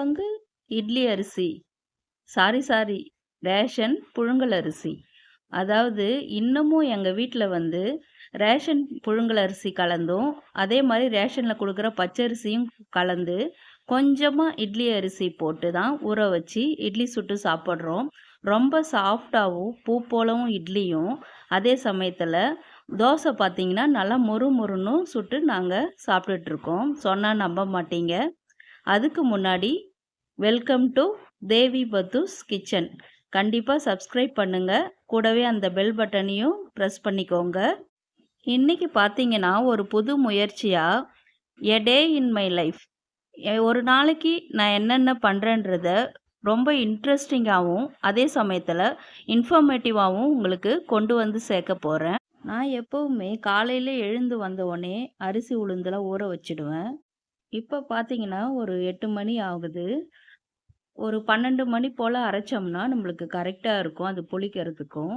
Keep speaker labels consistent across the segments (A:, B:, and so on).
A: பங்கு இட்லி அரிசி. Sorry ration புழுங்கல் அரிசி. அதாவது இன்னமும் எங்க வீட்ல வந்து ரேஷன் புழுங்கல் அரிசி கலந்தும், அதே மாரி ரேஷன்ல குடுக்குற பச்சரிசியும் கலந்து, கொஞ்சமா இட்லி அரிசி போட்டு தான் ஊற வச்சு இட்லி சுட்டு சாப்பிட்றோம். ரொம்ப சாஃப்ட்டாவும், பூ போலவும் இட்லியும், அதே சமயத்துல தோசை பார்த்தீங்கன்னா, நல்லா மொறு மொறுன்னும் சுட்டு நாங்க சாப்பிட்டுட்ருக்கோம். சொன்னா நம்ப மாட்டீங்க. அதுக்கு முன்னாடி வெல்கம் டு தேவி பத்தூஸ் கிச்சன். கண்டிப்பா சப்ஸ்கிரைப் பண்ணுங்க. கூடவே அந்த பெல் பட்டனையும் பிரஸ் பண்ணிக்கோங்க. இன்னைக்கு பார்த்தீங்கன்னா, ஒரு புது முயற்சியா எ டே இன் மை லைஃப். ஒரு நாளைக்கு நான் என்னென்ன பண்றேன்றத ரொம்ப இன்ட்ரெஸ்டிங்காவும், அதே சமயத்துல இன்ஃபர்மேட்டிவாவும் உங்களுக்கு கொண்டு வந்து சேர்க்க போறேன். நான் எப்பவுமே காலையில எழுந்து வந்த உடனே அரிசி உளுந்துலாம் ஊற வச்சுடுவேன். இப்ப பார்த்தீங்கன்னா, ஒரு 8 மணி ஆகுது. ஒரு 12 மணி போல அரைச்சோம்னா, நம்மளுக்கு கரெக்ட்டா இருக்கும். அது புளிக்கிறதுக்கும்.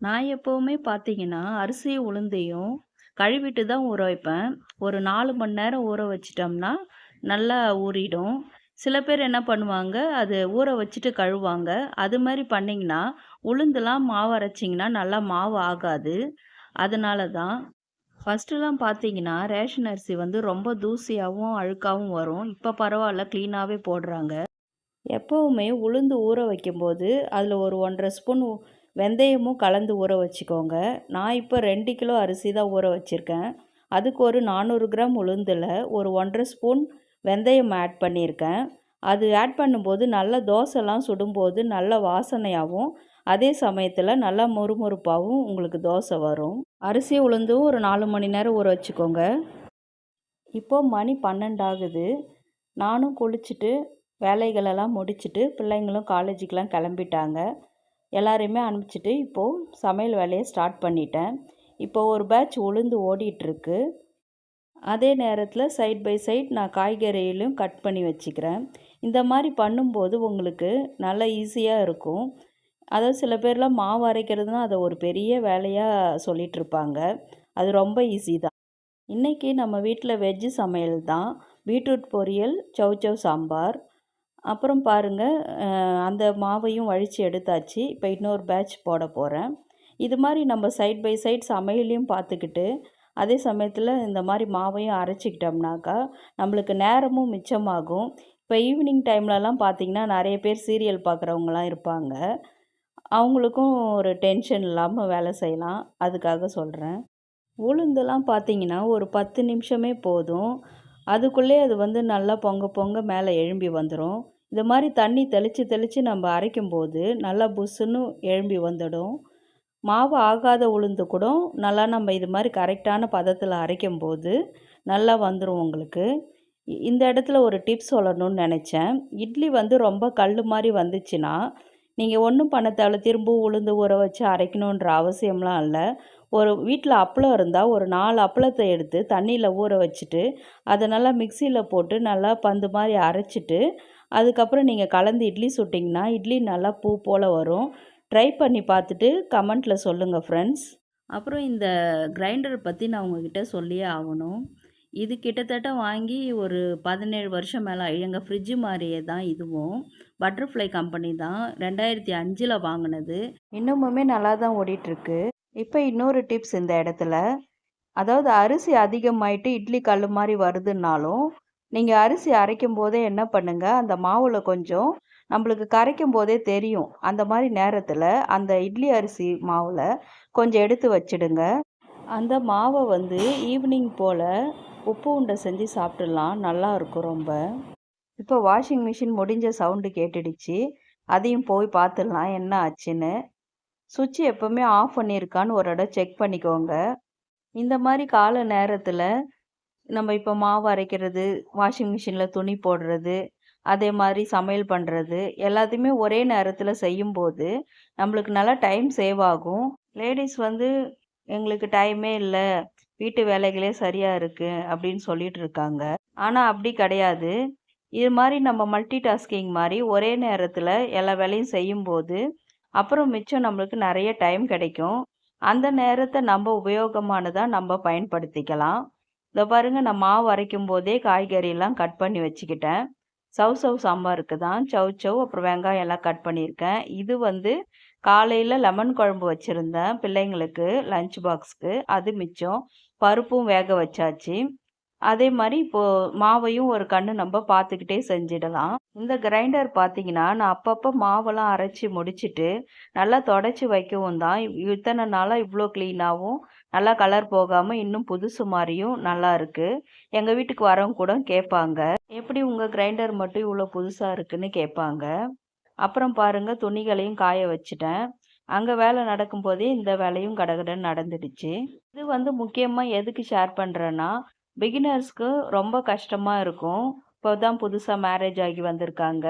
A: நான் எப்பவுமே பார்த்தீங்கன்னா, அரிசியும் உளுந்தையும் கழுவிட்டு தான் ஊற வைப்பேன். ஒரு 4 மணி நேரம் ஊற வச்சுட்டோம்னா, நல்லா ஊறிடும். சில பேர் என்ன பண்ணுவாங்க, அது ஊற வச்சுட்டு கழுவுவாங்க. அது மாரி பண்ணீங்கன்னா, உளுந்துலாம் மாவு அரைச்சிங்கன்னா, நல்லா மாவு ஆகாது. அதனால தான். ஃபர்ஸ்ட்டுலாம் பார்த்தீங்கன்னா, ரேஷன் அரிசி வந்து ரொம்ப தூசியாவும், அழுக்காவும் வரும். இப்ப பரவால்ல கிளீனாவே போடுறாங்க. எப்பவுமே உளுந்து ஊற வைக்கும்போது, அதில ஒரு 1 1/2 ஸ்பூன் வெந்தயமும் கலந்து ஊற வச்சுக்கோங்க. நான் இப்போ 2 கிலோ அரிசி தான் ஊற வச்சுருக்கேன். அதுக்கு ஒரு 400 கிராம் உளுந்தில் ஒரு 1 1/2 ஸ்பூன் வெந்தயம் ஆட் பண்ணியிருக்கேன். அது ஆட் பண்ணும்போது நல்லா தோசைலாம் சுடும்போது நல்ல வாசனையாகவும், அதே சமயத்தில் நல்லா மொறுமொறுப்பாகவும் உங்களுக்கு தோசை வரும். அரிசி உளுந்தும் ஒரு 4 மணி நேரம் ஊற வச்சுக்கோங்க. இப்போ மணி 12 ஆகுது. நானும் குளிச்சுட்டு வேலைகளெல்லாம் முடிச்சுட்டு பிள்ளைங்களும் காலேஜுக்கெலாம் கிளம்பிட்டாங்க. எல்லாரையுமே அனுப்பிச்சிட்டு இப்போது சமையல் வேலையை ஸ்டார்ட் பண்ணிட்டேன். இப்போ ஒரு பேட்ச் உளுந்து ஓடிட்டுருக்கு. அதே நேரத்தில் சைட் பை சைட் நான் காய்கறிகளையும் கட் பண்ணி வச்சுக்கிறேன். இந்த மாதிரி பண்ணும்போது உங்களுக்கு நல்லா ஈஸியாக இருக்கும். அதாவது சில பேர்லாம் மாவு அரைக்கிறதுனா அதை ஒரு பெரிய வேலையாக சொல்லிகிட்ருப்பாங்க. அது ரொம்ப ஈஸி தான். இன்றைக்கி நம்ம வீட்டில் வெஜ்ஜு சமையல் தான். பீட்ரூட் பொரியல், சௌசௌ சாம்பார். அப்புறம் பாருங்கள், அந்த மாவையும் வழித்து எடுத்தாச்சு. இப்போ இன்னொரு பேட்ச் போட போகிறேன். இது மாதிரி நம்ம சைட் பை சைட் சமையலையும் பார்த்துக்கிட்டு, அதே சமயத்தில் இந்த மாதிரி மாவையும் அரைச்சிக்கிட்டோம்னாக்கா நம்மளுக்கு நேரமும் மிச்சமாகும். இப்போ ஈவினிங் டைம்லலாம் பார்த்திங்கன்னா நிறைய பேர் சீரியல் பார்க்குறவங்களாம் இருப்பாங்க. அவங்களுக்கும் ஒரு டென்ஷன் இல்லாமல் வேலை செய்யலாம். அதுக்காக சொல்கிறேன். உளுந்தெல்லாம் பார்த்திங்கன்னா ஒரு 10 நிமிஷமே போதும். அதுக்குள்ளே அது வந்து நல்லா பொங்க பொங்க மேலே எழும்பி வந்துடும். இந்த மாதிரி தண்ணி தெளித்து தெளித்து நம்ம அரைக்கும்போது நல்லா புஸ்ஸுன்னு எழும்பி வந்துடும். மாவு ஆகாத உளுந்து கூட நல்லா நம்ம இது மாதிரி கரெக்டான பதத்தில் அரைக்கும்போது நல்லா வந்துடும் உங்களுக்கு. இந்த இடத்துல ஒரு டிப்ஸ் சொல்லணும்னு நினச்சேன். இட்லி வந்து ரொம்ப கல் மாதிரி வந்துச்சுன்னா நீங்கள் ஒன்றும் பண்ண தேவையில்ல, திரும்பவும் உளுந்து ஊற வச்சு அரைக்கணுன்ற அவசியம்லாம் இல்லை. ஒரு வீட்டில் அப்பளம் இருந்தால் ஒரு 4 அப்பளத்தை எடுத்து தண்ணியில் ஊற வச்சுட்டு அதை நல்லா மிக்சியில் போட்டு நல்லா பந்து மாதிரி அரைச்சிட்டு அதுக்கப்புறம் நீங்கள் கலந்து இட்லி சுட்டிங்கன்னா இட்லி நல்லா பூ போல் வரும். ட்ரை பண்ணி பார்த்துட்டு கமெண்ட்டில் சொல்லுங்கள் ஃப்ரெண்ட்ஸ். அப்புறம் இந்த கிரைண்டரை பற்றி நான் உங்ககிட்ட சொல்லியே ஆகணும். இது கிட்டத்தட்ட வாங்கி ஒரு 17 வருஷம் மேலே எங்கள் ஃப்ரிட்ஜு மாதிரியே தான் இதுவும். பட்டர்ஃப்ளை கம்பெனி தான். 2005ல் வாங்கினது. இன்னமுமே நல்லா தான் ஓடிட்டுருக்கு. இப்போ இன்னொரு டிப்ஸ் இந்த இடத்துல. அதாவது அரிசி அதிகமாயிட்டு இட்லி கல் மாதிரி வருதுன்னாலும் நீங்கள் அரிசி அரைக்கும் போதே என்ன பண்ணுங்கள், அந்த மாவில் கொஞ்சம் நம்மளுக்கு கரைக்கும் போதே தெரியும். அந்த மாதிரி நேரத்தில் அந்த இட்லி அரிசி மாவில் கொஞ்சம் எடுத்து வச்சிடுங்க. அந்த மாவை வந்து ஈவினிங் போல் உப்பு உண்டை செஞ்சு சாப்பிட்றலாம். நல்லா இருக்கும் ரொம்ப. இப்போ வாஷிங் மிஷின் முடிஞ்ச சவுண்டு கேட்டுடுச்சு. அதையும் போய் பார்த்துடலாம் என்ன ஆச்சுன்னு. சுவிட்ச் எப்போவுமே ஆஃப் பண்ணியிருக்கான்னு ஒரு இடம் செக் பண்ணிக்கோங்க. இந்த மாதிரி கால நேரத்தில் நம்ம இப்போ மாவு அரைக்கிறது, வாஷிங் மிஷினில் துணி போடுறது, அதே மாதிரி சமையல் பண்ணுறது எல்லாத்தையுமே ஒரே நேரத்தில் செய்யும்போது நம்மளுக்கு நல்லா டைம் சேவ் ஆகும். லேடிஸ் வந்து எங்களுக்கு டைமே இல்லை, வீட்டு வேலைகளே சரியாக இருக்குது அப்படின்னு சொல்லிட்டு இருக்காங்க. ஆனால் அப்படி கிடையாது. இது மாதிரி நம்ம மல்டி டாஸ்கிங் மாதிரி ஒரே நேரத்தில் எல்லா வேலையும் செய்யும்போது அப்புறம் மிச்சம் நம்மளுக்கு நிறைய டைம் கிடைக்கும். அந்த நேரத்தை நம்ம உபயோகமானதாக நம்ம பயன்படுத்திக்கலாம். இதை பாருங்கள், நான் மாவு அரைக்கும் போதே காய்கறியெல்லாம் கட் பண்ணி வச்சுக்கிட்டேன். சவ் சவ் சாம்பாருக்கு தான் சவ் சவ் அப்புறம் வெங்காயம் எல்லாம் கட் பண்ணியிருக்கேன். இது வந்து காலையில் லெமன் குழம்பு வச்சுருந்தேன் பிள்ளைங்களுக்கு லஞ்ச் பாக்ஸ்க்கு, அது மிச்சம். பருப்பும் வேக வச்சாச்சு. அதே மாதிரி இப்போது மாவையும் ஒரு கண்ணு நம்ம பார்த்துக்கிட்டே செஞ்சிடலாம். இந்த கிரைண்டர் பார்த்தீங்கன்னா நான் அப்பப்போ மாவெல்லாம் அரைச்சி முடிச்சிட்டு நல்லா தொடச்சி வைக்கவும் தான் இத்தனை நாளாக இவ்வளோ க்ளீனாகவும் நல்லா கலர் போகாமல் இன்னும் புதுசு மாதிரியும் நல்லா இருக்குது. எங்கள் வீட்டுக்கு வரவங்க கூட கேட்பாங்க, எப்படி உங்கள் கிரைண்டர் மட்டும் இவ்வளோ புதுசாக இருக்குன்னு கேட்பாங்க. அப்புறம் பாருங்க துணிகளையும் காய வச்சுட்டேன். அங்கே வேலை நடக்கும்போதே இந்த வேலையும் கடகடன்னு நடந்துடுச்சு. இது வந்து முக்கியமாக எதுக்கு ஷேர் பண்ணுறேன்னா, பிகினர்ஸ்க்கு ரொம்ப கஷ்டமாக இருக்கும். இப்போ தான் புதுசாக மேரேஜ் ஆகி வந்திருக்காங்க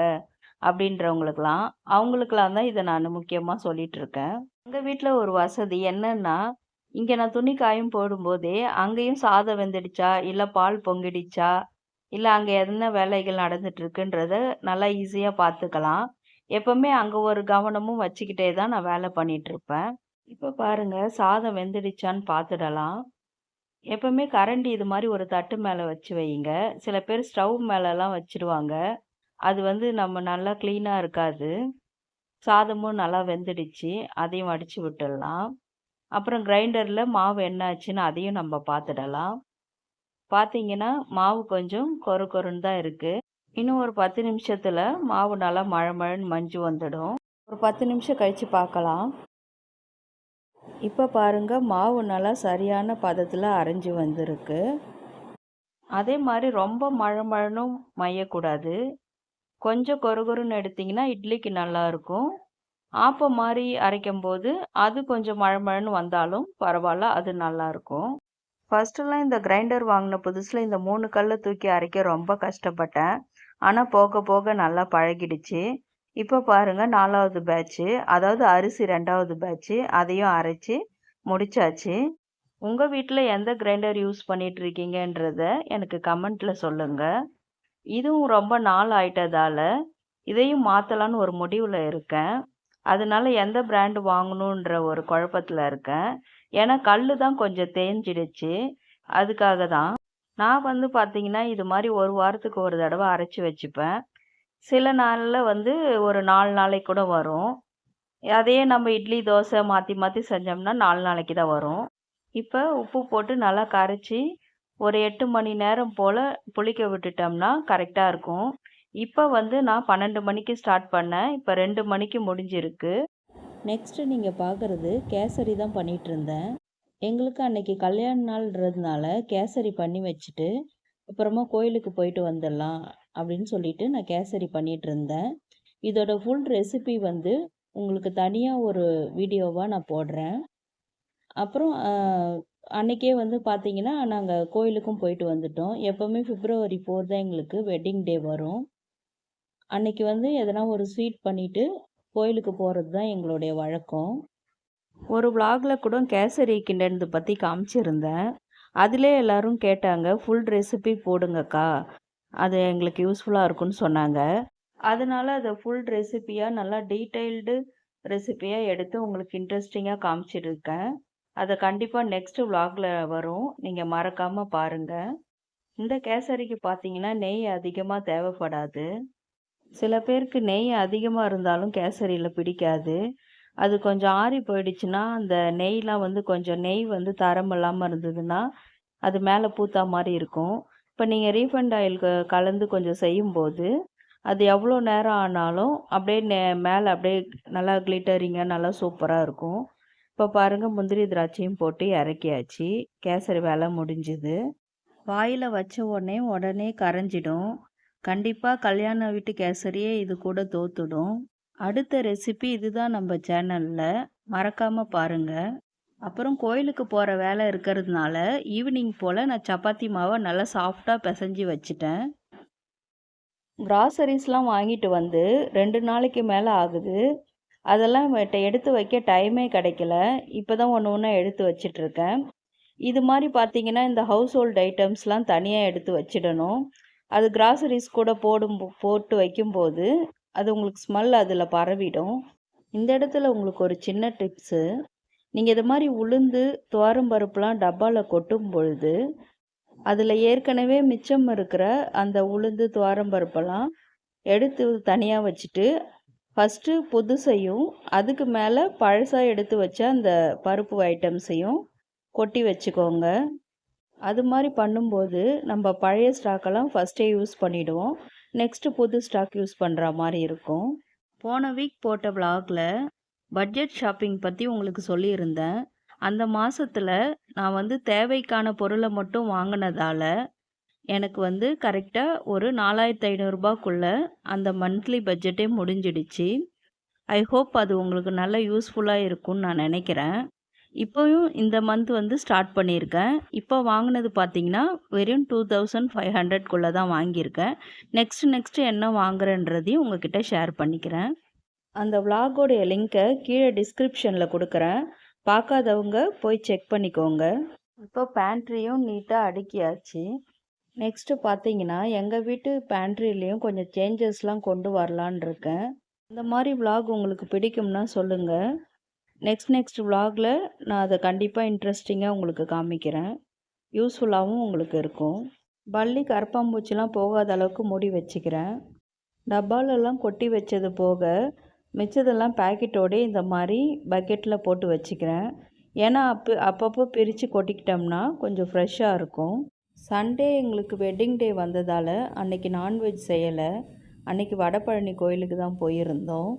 A: அப்படின்றவங்களுக்கெல்லாம் அவங்களுக்கெல்லாம் தான் இதை நான் முக்கியமாக சொல்லிட்டு இருக்கேன். எங்கள் வீட்டில் ஒரு வசதி என்னன்னா, இங்கே நான் துணி காயும் போடும்போதே அங்கேயும் சாதம் வெந்துடுச்சா இல்லை பால் பொங்கிடுச்சா இல்லை அங்கே என்ன வேலைகள் நடந்துட்டு இருக்குன்றத நல்லா ஈஸியாக பார்த்துக்கலாம். எப்பவுமே அங்கே ஒரு கவனமும் வச்சுக்கிட்டே தான் நான் வேலை பண்ணிட்டு இருப்பேன். இப்போ பாருங்க சாதம் வெந்துடுச்சான்னு பார்த்துடலாம். எப்பவுமே கரண்டி இது மாதிரி ஒரு தட்டு மேலே வச்சு வைங்க. சில பேர் ஸ்டவ் மேலெல்லாம் வச்சிடுவாங்க. அது வந்து நம்ம நல்லா க்ளீனாக இருக்காது. சாதமும் நல்லா வெந்துடுச்சு, அதையும் வடித்து விட்டுடலாம். அப்புறம் கிரைண்டரில் மாவு என்ன ஆச்சுன்னு அதையும் நம்ம பார்த்துடலாம். பார்த்தீங்கன்னா மாவு கொஞ்சம் கொரு கொருன்னு தான் இருக்குது. இன்னும் ஒரு 10 நிமிஷத்தில் மாவு நல்லா மழை மழைன்னு மஞ்சு வந்துடும். ஒரு 10 நிமிஷம் கழித்து பார்க்கலாம். இப்போ பாருங்க மாவு நல்லா சரியான பதத்தில் அரைஞ்சி வந்திருக்கு. அதே மாதிரி ரொம்ப மழை மழைனும் மையக்கூடாது. கொஞ்சம் கொருன்னு எடுத்திங்கன்னா இட்லிக்கு நல்லாயிருக்கும். ஆப்பம் மாதிரி அரைக்கும் போது அது கொஞ்சம் மழை மழைன்னு வந்தாலும் பரவாயில்ல, அது நல்லாயிருக்கும். ஃபர்ஸ்ட்டுலாம் இந்த கிரைண்டர் வாங்கின புதுசில் இந்த 3 கல்லை தூக்கி அரைக்க ரொம்ப கஷ்டப்பட்டேன். ஆனால் போக போக நல்லா பழகிடுச்சு. இப்போ பாருங்கள் 4வது பேட்ச்சு, அதாவது அரிசி 2வது பேட்ச்சு, அதையும் அரைச்சி முடிச்சாச்சு. உங்கள் வீட்டில் எந்த கிரைண்டர் யூஸ் பண்ணிட்டு இருக்கீங்கன்றத எனக்கு கமெண்ட்டில் சொல்லுங்கள். இதுவும் ரொம்ப நாள் ஆயிட்டதால் இதையும் மாற்றலான்னு ஒரு முடிவில் இருக்கேன். அதனால எந்த பிராண்டு வாங்கணுன்ற ஒரு குழப்பத்தில் இருக்கேன். ஏன்னா கல் தான் கொஞ்சம் தேஞ்சிடுச்சு, அதுக்காக தான். நான் வந்து பார்த்தீங்கன்னா இது மாதிரி ஒரு வாரத்துக்கு ஒரு தடவை அரைச்சி வச்சுப்பேன். சில நாளில் வந்து ஒரு 4 நாளைக்கு கூட வரும். அதையே நம்ம இட்லி தோசை மாற்றி மாற்றி செஞ்சோம்னா 4 நாளைக்கு தான் வரும். இப்போ உப்பு போட்டு நல்லா கரைச்சி ஒரு 8 மணி நேரம் போல் புளிக்க விட்டுட்டோம்னா கரெக்டாக இருக்கும். இப்போ வந்து நான் 12 மணிக்கு ஸ்டார்ட் பண்ணேன். இப்போ 2 மணிக்கு முடிஞ்சிருக்கு. நெக்ஸ்ட்டு நீங்கள் பார்க்குறது கேசரி தான் பண்ணிகிட்டு இருந்தேன். எங்களுக்கு அன்னைக்கு கல்யாண நாள்ன்றதுனால கேசரி பண்ணி வச்சுட்டு அப்புறமா கோயிலுக்கு போயிட்டு வந்துடலாம் அப்படின்னு சொல்லிட்டு நான் கேசரி பண்ணிகிட்டு இருந்தேன். இதோட ஃபுல் ரெசிபி வந்து உங்களுக்கு தனியாக ஒரு வீடியோவாக நான் போடுறேன். அப்புறம் அன்றைக்கே வந்து பார்த்தீங்கன்னா நாங்கள் கோயிலுக்கும் போயிட்டு வந்துட்டோம். எப்போவுமே February 4 தான் எங்களுக்கு வெட்டிங் டே வரும். அன்னைக்கு வந்து எதனா ஒரு ஸ்வீட் பண்ணிவிட்டு கோயிலுக்கு போகிறது தான் எங்களுடைய வழக்கம். ஒரு விலாகில் கூட கேசரி கிண்டனது பற்றி காமிச்சிருந்தேன். அதிலே எல்லோரும் கேட்டாங்க, ஃபுல் ரெசிபி போடுங்கக்கா, அது எங்களுக்கு யூஸ்ஃபுல்லாக இருக்குன்னு சொன்னாங்க. அதனால் அதை ஃபுல் ரெசிப்பியாக நல்லா டீட்டெயில்டு ரெசிப்பியாக எடுத்து உங்களுக்கு இன்ட்ரெஸ்டிங்காக காமிச்சிருக்கேன். அதை கண்டிப்பாக நெக்ஸ்ட்டு விலாகில் வரும், நீங்கள் மறக்காமல் பாருங்கள். இந்த கேசரிக்கு பார்த்தீங்கன்னா நெய் அதிகமாக தேவைப்படாது. சில பேருக்கு நெய் அதிகமாக இருந்தாலும் கேசரியில் பிடிக்காது. அது கொஞ்சம் ஆறி போயிடுச்சுன்னா அந்த நெய்லாம் வந்து கொஞ்சம் நெய் வந்து தரம் இல்லாமல் இருந்ததுன்னா அது மேலே பூத்தா மாதிரி இருக்கும். இப்போ நீங்கள் ரீஃபண்ட் ஆயில் கலந்து கொஞ்சம் செய்யும்போது அது எவ்வளோ நேரம் ஆனாலும் அப்படியே மேலே அப்படியே நல்லா கிளிட்டரிங்காக நல்லா சூப்பராக இருக்கும். இப்போ பாருங்கள் முந்திரி திராட்சையும் போட்டு இறக்கியாச்சு. கேசரி வேலை முடிஞ்சுது. வாயில் வச்ச உடனே கரைஞ்சிடும். கண்டிப்பாக கல்யாண வீட்டு கேசரியே இது கூட தோத்துடும். அடுத்த ரெசிபி இதுதான் நம்ம சேனலில், மறக்காமல் பாருங்கள். அப்புறம் கோயிலுக்கு போகிற வேலை இருக்கிறதுனால ஈவினிங் போல் நான் சப்பாத்தி மாவை நல்லா சாஃப்டாக பிசைஞ்சு வச்சுட்டேன். கிராசரிஸ்லாம் வாங்கிட்டு வந்து 2 நாளைக்கு மேலே ஆகுது. அதெல்லாம் எடுத்து வைக்க டைமே கிடைக்கல. இப்போ தான் ஒன்று ஒன்றா எடுத்து வச்சிட்ருக்கேன். இது மாதிரி பார்த்தீங்கன்னா இந்த ஹவுஸ் ஹோல்ட் ஐட்டம்ஸ்லாம் தனியாக எடுத்து வச்சிடணும். அது கிராசரிஸ் கூட போட்டு வைக்கும்போது அது உங்களுக்கு ஸ்மெல் அதில் பரவிடும். இந்த இடத்துல உங்களுக்கு ஒரு சின்ன டிப்ஸு, நீங்கள் இது மாதிரி உளுந்து துவரம்பருப்புலாம் டப்பாவில் கொட்டும் பொழுது, அதில் ஏற்கனவே மிச்சம் இருக்கிற அந்த உளுந்து துவரம்பருப்பெல்லாம் எடுத்து தனியாக வச்சுட்டு ஃபஸ்ட்டு புதுசையும் அதுக்கு மேலே பழசாக எடுத்து வச்ச அந்த பருப்பு ஐட்டம்ஸையும் கொட்டி வச்சுக்கோங்க. அது மாதிரி பண்ணும்போது நம்ம பழைய ஸ்டாக்கெல்லாம் ஃபஸ்ட்டே யூஸ் பண்ணிவிடுவோம். நெக்ஸ்ட்டு புது ஸ்டாக் யூஸ் பண்ணுற மாதிரி இருக்கும். போன வீக் போட்ட விலாகில் பட்ஜெட் ஷாப்பிங் பற்றி உங்களுக்கு சொல்லியிருந்தேன். அந்த மாதத்தில் நான் வந்து தேவைக்கான பொருளை மட்டும் வாங்கினதால எனக்கு வந்து கரெக்டாக ஒரு 4500 அந்த மந்த்லி பட்ஜெட்டே முடிஞ்சிடுச்சு. ஐ ஹோப் அது உங்களுக்கு நல்ல யூஸ்ஃபுல்லாக இருக்கும்னு நான் நினைக்கிறேன். இப்போயும் இந்த மந்த் வந்து ஸ்டார்ட் பண்ணியிருக்கேன். இப்போ வாங்கினது பார்த்தீங்கன்னா வெறும் 2500 தான் வாங்கியிருக்கேன். நெக்ஸ்ட்டு என்ன வாங்குறேன்றதையும் உங்ககிட்ட ஷேர் பண்ணிக்கிறேன். அந்த விலாகோடைய லிங்க்கை கீழே டிஸ்கிரிப்ஷனில் கொடுக்குறேன். பார்க்காதவங்க போய் செக் பண்ணிக்கோங்க. இப்போ பேண்ட்ரியும் நீட்டாக அடுக்கியாச்சு. நெக்ஸ்ட்டு பார்த்தீங்கன்னா எங்கள் வீட்டு பேண்ட்ரிலையும் கொஞ்சம் சேஞ்சஸ்லாம் கொண்டு வரலான் இருக்கேன். இந்த மாதிரி விலாக் உங்களுக்கு பிடிக்கும்னா சொல்லுங்கள். நெக்ஸ்ட் விலாகில் நான் அதை கண்டிப்பாக இன்ட்ரெஸ்டிங்காக உங்களுக்கு காமிக்கிறேன். யூஸ்ஃபுல்லாகவும் உங்களுக்கு இருக்கும். பல்லி கரப்பாம்பூச்சிலாம் போகாத அளவுக்கு மூடி வச்சுக்கிறேன். டப்பாலெல்லாம் கொட்டி வச்சது போக மிச்சதெல்லாம் பேக்கெட்டோடே இந்த மாதிரி பக்கெட்டில் போட்டு வச்சுக்கிறேன். ஏன்னா அப்பப்போ பிரித்து கொட்டிக்கிட்டோம்னா கொஞ்சம் ஃப்ரெஷ்ஷாக இருக்கும். சண்டே எங்களுக்கு வெட்டிங் டே வந்ததால் அன்றைக்கி நான்வெஜ் செய்யலை. அன்றைக்கி வடபழனி கோயிலுக்கு தான் போயிருந்தோம்.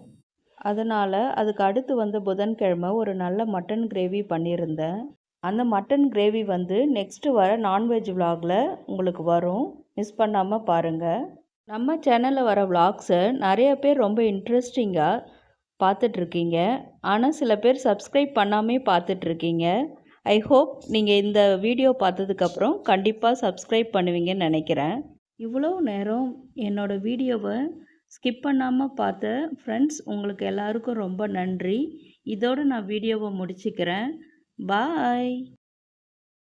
A: அதனால் அதுக்கு அடுத்து வந்த புதன்கிழமை ஒரு நல்ல மட்டன் கிரேவி பண்ணியிருந்தேன். அந்த மட்டன் கிரேவி வந்து நெக்ஸ்ட்டு வர நான்வெஜ் விலாகில் உங்களுக்கு வரும். மிஸ் பண்ணாமல் பாருங்கள். நம்ம சேனலில் வர விலாக்ஸை நிறைய பேர் ரொம்ப இன்ட்ரெஸ்டிங்காக பார்த்துட்ருக்கீங்க. ஆனால் சில பேர் சப்ஸ்கிரைப் பண்ணாமே பார்த்துட்ருக்கீங்க. ஐ ஹோப் நீங்கள் இந்த வீடியோ பார்த்ததுக்கப்புறம் கண்டிப்பாக சப்ஸ்கிரைப் பண்ணுவீங்கன்னு நினைக்கிறேன். இவ்வளோ நேரம் என்னோடய வீடியோவை ஸ்கிப் பண்ணாமல் பார்த்த ஃப்ரெண்ட்ஸ் உங்களுக்கு எல்லாருக்கும் ரொம்ப நன்றி. இதோடு நான் வீடியோவை முடிச்சுக்கிறேன். பாய்.